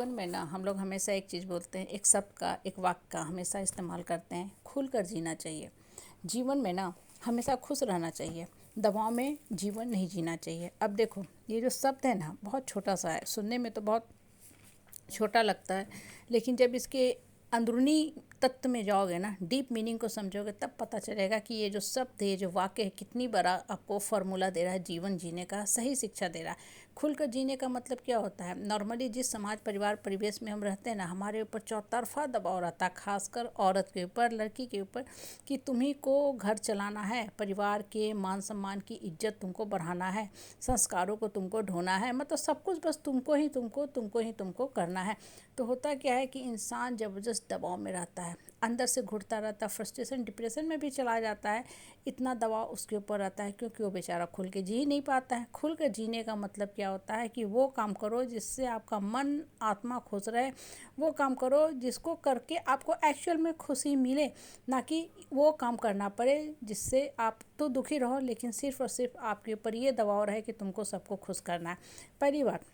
जीवन में ना हम लोग हमेशा एक चीज़ बोलते हैं, एक शब्द का, एक वाक्य का हमेशा इस्तेमाल करते हैं, खुलकर जीना चाहिए। जीवन में ना हमेशा खुश रहना चाहिए, दबाव में जीवन नहीं जीना चाहिए। अब देखो, ये जो शब्द है ना बहुत छोटा सा है, सुनने में तो बहुत छोटा लगता है, लेकिन जब इसके अंदरूनी तत्व में जाओगे ना, डीप मीनिंग को समझोगे, तब पता चलेगा कि ये जो शब्द है, ये जो वाक्य है, कितनी बड़ा आपको फार्मूला दे रहा है जीवन जीने का, सही शिक्षा दे रहा है। खुलकर जीने का मतलब क्या होता है? नॉर्मली जिस समाज परिवार परिवेश में हम रहते हैं ना, हमारे ऊपर चौतरफा दबाव रहता है, खासकर औरत के ऊपर, लड़की के ऊपर, कि तुम्ही को घर चलाना है, परिवार के मान सम्मान की इज्जत तुमको बढ़ाना है, संस्कारों को तुमको ढोना है, मतलब सब कुछ बस तुमको करना है। तो होता क्या है कि इंसान ज़बरदस्त दबाव में रहता है, अंदर से घुटता रहता है, फ्रस्ट्रेशन डिप्रेशन में भी चला जाता है। इतना दबाव उसके ऊपर रहता है क्योंकि वो बेचारा खुल के जी नहीं पाता है। खुल कर जीने का मतलब क्या होता है कि वो काम करो जिससे आपका मन आत्मा खुश रहे, वो काम करो जिसको करके आपको एक्चुअल में खुशी मिले, ना कि वो काम करना पड़े जिससे आप तो दुखी रहो, लेकिन सिर्फ और सिर्फ आपके ऊपर ये दबाव रहे कि तुमको सबको खुश करना है। पहली बात,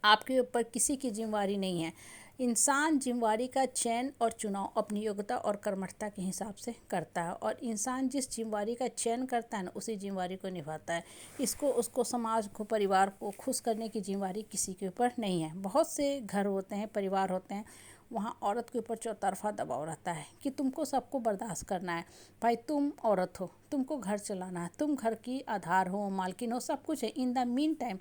आपके ऊपर किसी की जिम्मेवारी नहीं है। इंसान जिम्मेवारी का चयन और चुनाव अपनी योग्यता और कर्मठता के हिसाब से करता है, और इंसान जिस जिम्मेवारी का चयन करता है ना, उसी जिम्मेवारी को निभाता है। इसको उसको समाज को, परिवार को खुश करने की जिम्मेवारी किसी के ऊपर नहीं है। बहुत से घर होते हैं, परिवार होते हैं, वहाँ औरत के ऊपर चौतरफा दबाव रहता है कि तुमको सबको बर्दाश्त करना है। भाई तुम औरत हो, तुमको घर चलाना है, तुम घर की आधार हो, मालकिन हो, सब कुछ है। इन द मीन टाइम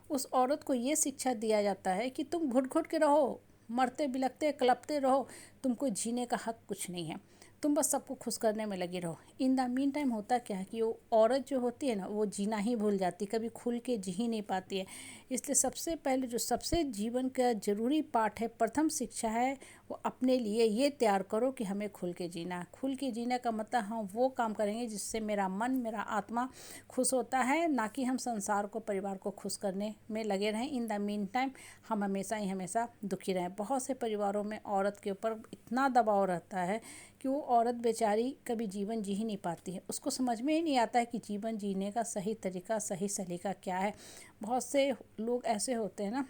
उस औरत को ये शिक्षा दिया जाता है कि तुम घुट घुट के रहो, मरते बिलखते कलपते रहो, तुमको जीने का हक कुछ नहीं है, तुम बस सबको खुश करने में लगी रहो। इन द मीन टाइम होता क्या है कि वो औरत जो होती है ना, वो जीना ही भूल जाती, कभी खुल के जी ही नहीं पाती है। इसलिए सबसे पहले जो सबसे जीवन का ज़रूरी पाठ है, प्रथम शिक्षा है, वो अपने लिए ये तैयार करो कि हमें खुल के जीना है। खुल के जीने का मतलब हम वो काम करेंगे जिससे मेरा मन, मेरा आत्मा खुश होता है, ना कि हम संसार को, परिवार को खुश करने में लगे रहें। इन द मीन टाइम हम हमेशा दुखी रहें। बहुत से परिवारों में औरत के ऊपर इतना दबाव रहता है कि वो औरत बेचारी कभी जीवन जी ही नहीं पाती है। उसको समझ में ही नहीं आता है कि जीवन जीने का सही तरीका, सही सलीका क्या है। बहुत से लोग ऐसे होते हैं ना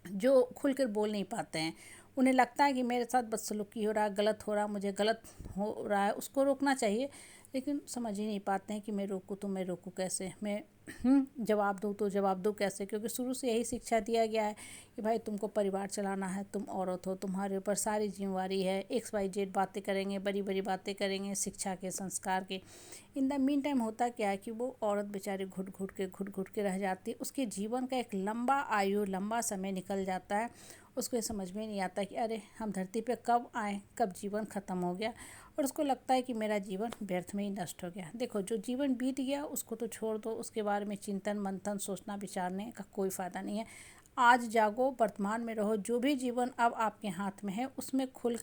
जो खुलकर बोल नहीं पाते हैं। उन्हें लगता है कि मेरे साथ बदसलूकी हो रहा है, गलत हो रहा है, मुझे गलत हो रहा है, उसको रोकना चाहिए, लेकिन समझ ही नहीं पाते हैं कि मैं रोकूं तो मैं रोकूं कैसे, मैं जवाब दूं तो जवाब दूं कैसे। क्योंकि शुरू से यही शिक्षा दिया गया है कि भाई तुमको परिवार चलाना है, तुम औरत हो, तुम्हारे ऊपर सारी जिम्मेवारी है। XYZ बातें करेंगे, बड़ी बड़ी बातें करेंगे शिक्षा के, संस्कार के। इन द मीन टाइम होता क्या है कि वो औरत बेचारी घुट घुट के रह जाती है। उसके जीवन का एक लंबा आयु, लंबा समय निकल जाता है। उसको ये समझ में नहीं आता कि अरे हम धरती पे कब आए, कब जीवन ख़त्म हो गया, और उसको लगता है कि मेरा जीवन व्यर्थ में ही नष्ट हो गया। देखो, जो जीवन बीत गया उसको तो छोड़ दो, उसके बारे में चिंतन मंथन, सोचना विचारने का कोई फ़ायदा नहीं है। आज जागो, वर्तमान में रहो। जो भी जीवन अब आपके हाथ में है उसमें खुल